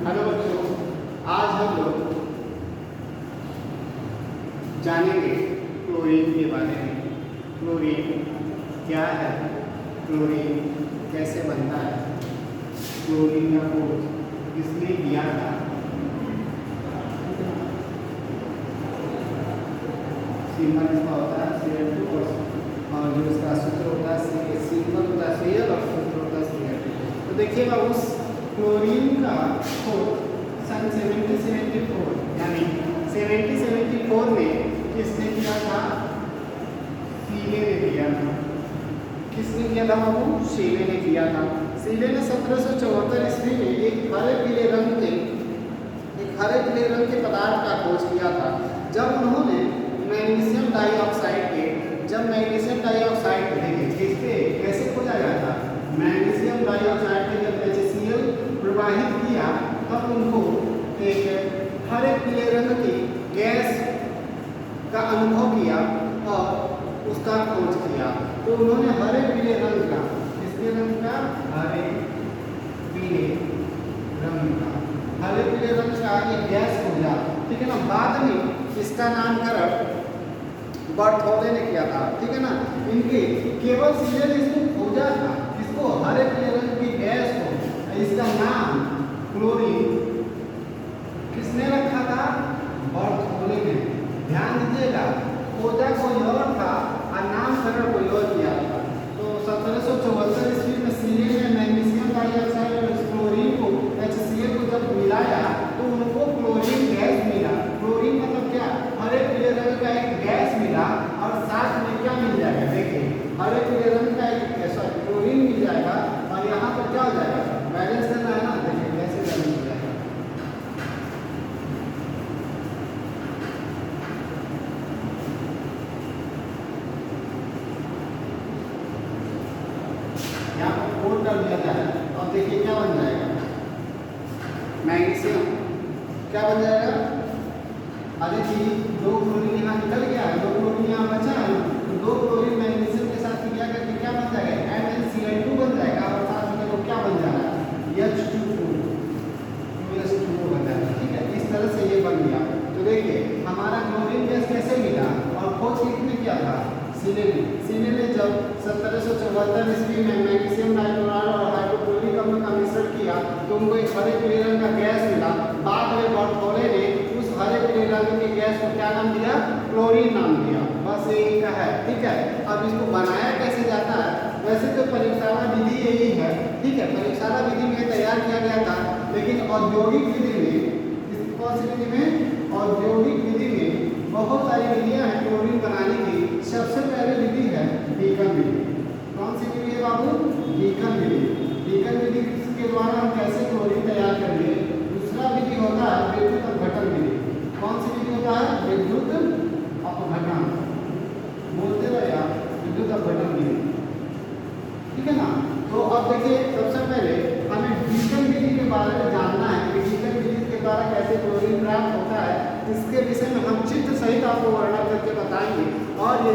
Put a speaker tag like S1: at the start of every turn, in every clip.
S1: Hello बच्चों, आज हम लोग जानेंगे क्लोरीन के बारे में। क्लोरीन क्या है, क्लोरीन कैसे बनता है, क्लोरीन का खोज किसने किया था, सिंबल इसका होता है Cl2 और जो इसका सूत्र होता है सिंबल होता है Cl और सूत्र होता है Cl2। तो देखिएगा उस क्लोरीन का खोज सन 1774 यानी 1774 में किसने किया था? शीले ने किया था। किसने किया था बाबू? शीले ने किया था। शीले ने 1774 ईस्वी में एक हरे पीले रंग के पदार्थ का खोज किया था। जब उन्होंने मैग्नीशियम डाइऑक्साइड देखे कैसे खोजा गया था? मैग्नीशियम डाइऑक्साइड के जब HCl प्रवाहित किया तब उनको एक हरे पीले रंग की गैस का अनुभव किया और उसका खोज किया। तो उन्होंने हरे पीले रंग का, किसके रंग का? हरे पीले रंग का एक गैस खोजा, ठीक है ना। बाद में इसका नामकरण बर्थोले ने किया था, ठीक है ना। इनके केवल शीले ने इसको खोजा था, इसको हरे पीले रंग की गैस को, इसका नाम क्लोरीन किसने रखा था? बर्थोले ने। ध्यान दीजिएगा, खोजा कोई और था और नामकरण कोई और किया था। तो 1774 ईस्वी में शीले ने मैग्नीशियम डाइऑक्साइड और क्लोरीन को HCl को जब मिलाया तो उनको क्लोरीन गैस मिला। क्लोरीन मतलब क्या? हरे पीले रंग का एक गैस मिला और साथ में क्या मिल जाएगा? देखिए, हरे पीले रंग का एक क्लोरीन मिल जाएगा और यहाँ पर क्या हो जाएगा? बैलेंस करना है ना। देखिए कैसे बैलेंस हो जाएगा। यहाँ पर 4 कर दिया जाए और देखिए क्या बन जाएगा? मैग्नीशियम क्या बन जाएगा? अरे जी, 2 क्लोरीन यहाँ निकल गया है, 2 क्लोरीन यहाँ बचा है, तो 2 क्लोरीन मैग्नीशियम के साथ क्रिया करके क्या बन जाएगा? NaCl2 बन जाएगा और साथ में देखो क्या बन जा रहा है? H2O बन जाएगा, ठीक है। इस तरह से ये बन गया। तो देखिए हमारा क्लोरीन गैस कैसे मिला और खोज किसने किया था? शीले ने जब 1774 ईस्वी में मैग्नीशियम डाइक्लोराइड और हाइड्रोक्लोरिक अम्ल का मिश्रण किया तो उनको एक हरे पीले रंग का गैस मिला। बाद में बर्थोले ने उस हरे पीले रंग के गैस को क्या नाम दिया? क्लोरीन नाम दिया। बस यही का है, ठीक है। अब इसको बनाया कैसे जाता है? वैसे तो प्रयोगशाला विधि यही है, ठीक है। प्रयोगशाला विधि में तैयार किया गया था, लेकिन औद्योगिक विधि में, कौन सी विधि में? औद्योगिक विधि में बहुत सारी विधियां हैं क्लोरीन बनाने की। सबसे पहले विधि है डीकन विधि। कौन सी विधि है बाबू? डीकन विधि। डीकन विधि के द्वारा हम कैसे क्लोरीन तैयार करेंगे? दूसरा विधि होता है विद्युत अपघटन विधि। कौन सी विधि होता है? विद्युत अपघटन। बोलते रहे आप, विद्युत अपघटन विधि, ठीक है ना। तो अब देखिए सबसे पहले हमें डीकन विधि के बारे में जानना है कि डीकन विधि के द्वारा कैसे क्लोरीन प्राप्त होता है। इसके विषय में हम चित्र सहित आपको वर्णन करके बताएंगे और ये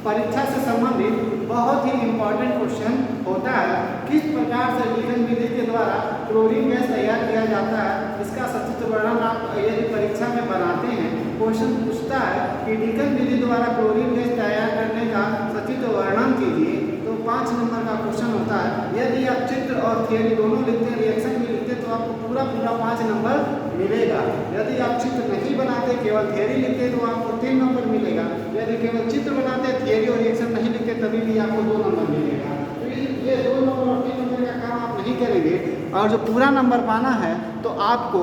S1: परीक्षा से संबंधित बहुत ही इम्पोर्टेंट क्वेश्चन होता है। किस प्रकार से डीकन विधि के द्वारा क्लोरीन गैस तैयार किया जाता है, इसका सचित्र वर्णन आप यदि परीक्षा में बनाते हैं, क्वेश्चन पूछता है कि डीकन विधि द्वारा क्लोरीन गैस तैयार करने का सचित्र वर्णन कीजिए, तो 5 नंबर का क्वेश्चन होता है। यदि आप चित्र और थियरी दोनों लिखते हैं, रिएक्शन भी लिखते हैं, तो आपको पूरा 5 नंबर मिलेगा। यदि आप चित्र नहीं बनाते, केवल थियरी लिखते तो आपको 3 नंबर मिलेगा। यदि केवल चित्र बनाते, थियरी और रिएक्शन नहीं लिखते, तभी भी आपको 2 नंबर मिलेगा। तो ये 2 नंबर और 3 नंबर का काम आप नहीं करेंगे और जो पूरा नंबर पाना है तो आपको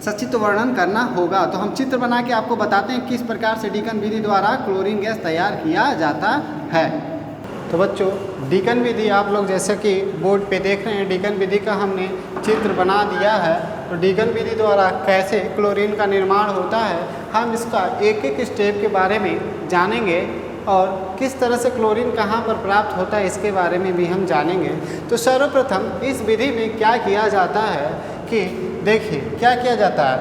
S1: सचित्र वर्णन करना होगा। तो हम चित्र बना के आपको बताते हैं किस प्रकार से डीकन विधि द्वारा क्लोरीन गैस तैयार किया जाता है। तो बच्चों, डीकन विधि आप लोग जैसे कि बोर्ड पे देख रहे हैं, डीकन विधि का हमने चित्र बना दिया है। तो डीकन विधि द्वारा कैसे क्लोरीन का निर्माण होता है, हम इसका एक एक स्टेप के बारे में जानेंगे और किस तरह से क्लोरीन कहाँ पर प्राप्त होता है इसके बारे में भी हम जानेंगे। तो सर्वप्रथम इस विधि में क्या किया जाता है कि देखिए क्या किया जाता है,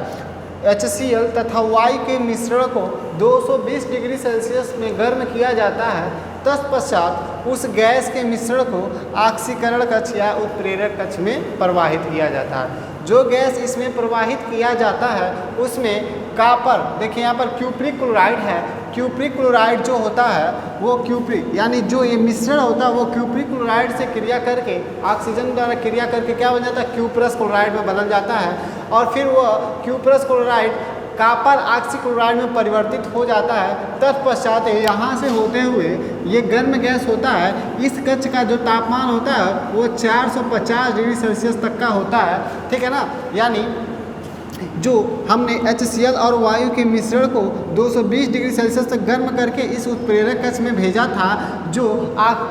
S1: HCl तथा Y के मिश्रण को 220 डिग्री सेल्सियस में गर्म किया जाता है। तत्पश्चात उस गैस के मिश्रण को ऑक्सीकरण कक्ष या उत्प्रेरक कक्ष में प्रवाहित किया जाता है। जो गैस इसमें प्रवाहित किया जाता है उसमें कॉपर, देखिए यहाँ पर क्यूप्रिक क्लोराइड है। क्यूप्रिक क्लोराइड जो होता है वो क्यूप्रिक यानी जो ये मिश्रण होता है वो क्यूप्रिक क्लोराइड से क्रिया करके ऑक्सीजन द्वारा क्रिया करके क्या बन जाता है, क्यूप्रस क्लोराइड में बदल जाता है और फिर वो क्यूप्रस क्लोराइड कॉपर ऑक्सीक्लोराइड में परिवर्तित हो जाता है। तत्पश्चात यहाँ से होते हुए ये गर्म गैस होता है। इस कक्ष का जो तापमान होता है वो 450 डिग्री सेल्सियस तक का होता है, ठीक है ना। यानी जो हमने HCl और वायु के मिश्रण को 220 डिग्री सेल्सियस तक गर्म करके इस उत्प्रेरक कक्ष में भेजा था, जो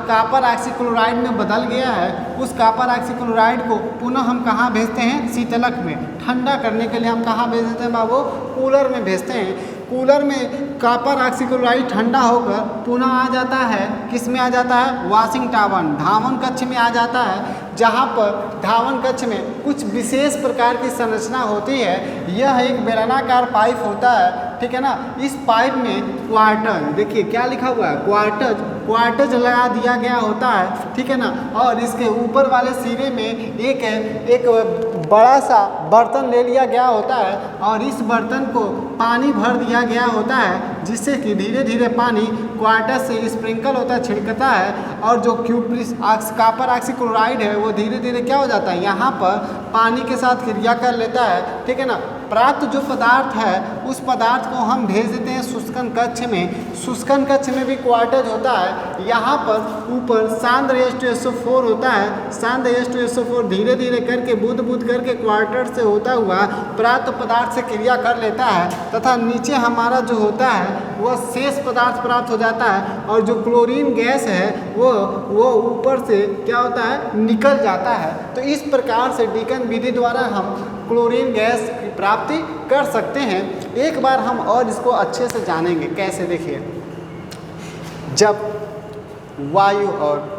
S1: कॉपर ऑक्सीक्लोराइड में बदल गया है, उस कॉपर ऑक्सीक्लोराइड को पुनः हम कहाँ भेजते हैं, शीतलक में। ठंडा करने के लिए हम कहाँ भेज देते हैं बाबू, कूलर में भेजते हैं। कूलर में कॉपर ऑक्सीक्लोराइड ठंडा होकर पुनः आ जाता है, किस में आ जाता है, वॉशिंग टावर, धावन कक्ष में आ जाता है, जहाँ पर धावन कक्ष में कुछ विशेष प्रकार की संरचना होती है। यह एक बेलनाकार पाइप होता है, ठीक है ना। इस पाइप में क्वार्टर, देखिए क्या लिखा हुआ है, क्वार्टज लगा दिया गया होता है, ठीक है ना। और इसके ऊपर वाले सिरे में एक बड़ा सा बर्तन ले लिया गया होता है और इस बर्तन को पानी भर दिया गया होता है, जिससे कि धीरे धीरे पानी क्वार्टर से स्प्रिंकल होता है, छिड़कता है और जो कॉपर ऑक्सीक्लोराइड है वो धीरे धीरे क्या हो जाता है, यहाँ पर पानी के साथ क्रिया कर लेता है, ठीक है ना। प्राप्त जो पदार्थ है उस पदार्थ को हम भेज देते हैं शुष्कन कक्ष में। शुष्कन कक्ष में भी क्वार्टज होता है। यहाँ पर ऊपर सांद्र H2SO4 होता है। सांद्र H2SO4 धीरे धीरे करके बुध करके क्वार्टर से होता हुआ प्राप्त पदार्थ से क्रिया कर लेता है तथा नीचे हमारा जो होता है वह शेष पदार्थ प्राप्त हो जाता है और जो क्लोरीन गैस है वो ऊपर से क्या होता है, निकल जाता है। तो इस प्रकार से डीकन विधि द्वारा हम क्लोरीन गैस की प्राप्ति कर सकते हैं। एक बार हम और इसको अच्छे से जानेंगे कैसे, देखिए। जब वायु और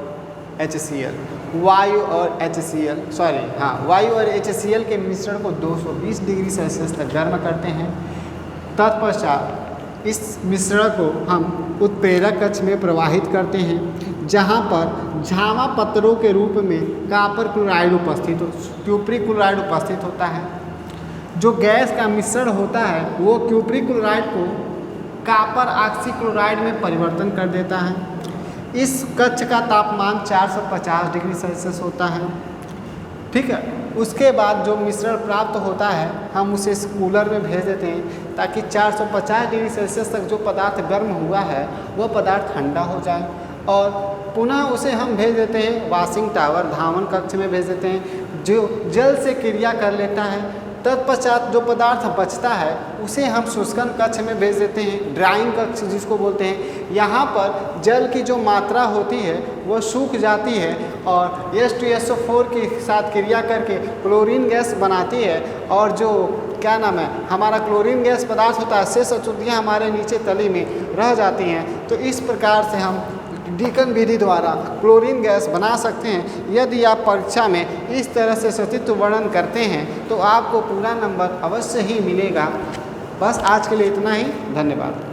S1: HCl के मिश्रण को 220 डिग्री सेल्सियस तक गर्म करते हैं, तत्पश्चात इस मिश्रण को हम उत्प्रेरक कक्ष में प्रवाहित करते हैं, जहाँ पर झामा पत्रों के रूप में कॉपर क्लोराइड उपस्थित क्यूप्रिक क्लोराइड उपस्थित होता है। जो गैस का मिश्रण होता है वो क्यूप्रिक क्लोराइड को कॉपर ऑक्सीक्लोराइड में परिवर्तन कर देता है। इस कक्ष का तापमान 450 डिग्री सेल्सियस होता है, ठीक है। उसके बाद जो मिश्रण प्राप्त होता है हम उसे कूलर में भेज देते हैं ताकि 450 डिग्री सेल्सियस तक जो पदार्थ गर्म हुआ है वह पदार्थ ठंडा हो जाए और पुनः उसे हम भेज देते हैं वॉशिंग टावर, धावन कक्ष में भेज देते हैं, जो जल से क्रिया कर लेता है। तत्पश्चात जो पदार्थ बचता है उसे हम शुष्कन कक्ष में भेज देते हैं, ड्राइंग कक्ष जिसको बोलते हैं। यहाँ पर जल की जो मात्रा होती है वो सूख जाती है और H2SO4 के साथ क्रिया करके क्लोरीन गैस बनाती है और जो क्या नाम है हमारा क्लोरीन गैस पदार्थ होता है, शेष अशुद्धियाँ हमारे नीचे तली में रह जाती हैं। तो इस प्रकार से हम डीकन विधि द्वारा क्लोरीन गैस बना सकते हैं। यदि आप परीक्षा में इस तरह से सचित्र वर्णन करते हैं तो आपको पूरा नंबर अवश्य ही मिलेगा। बस आज के लिए इतना ही, धन्यवाद।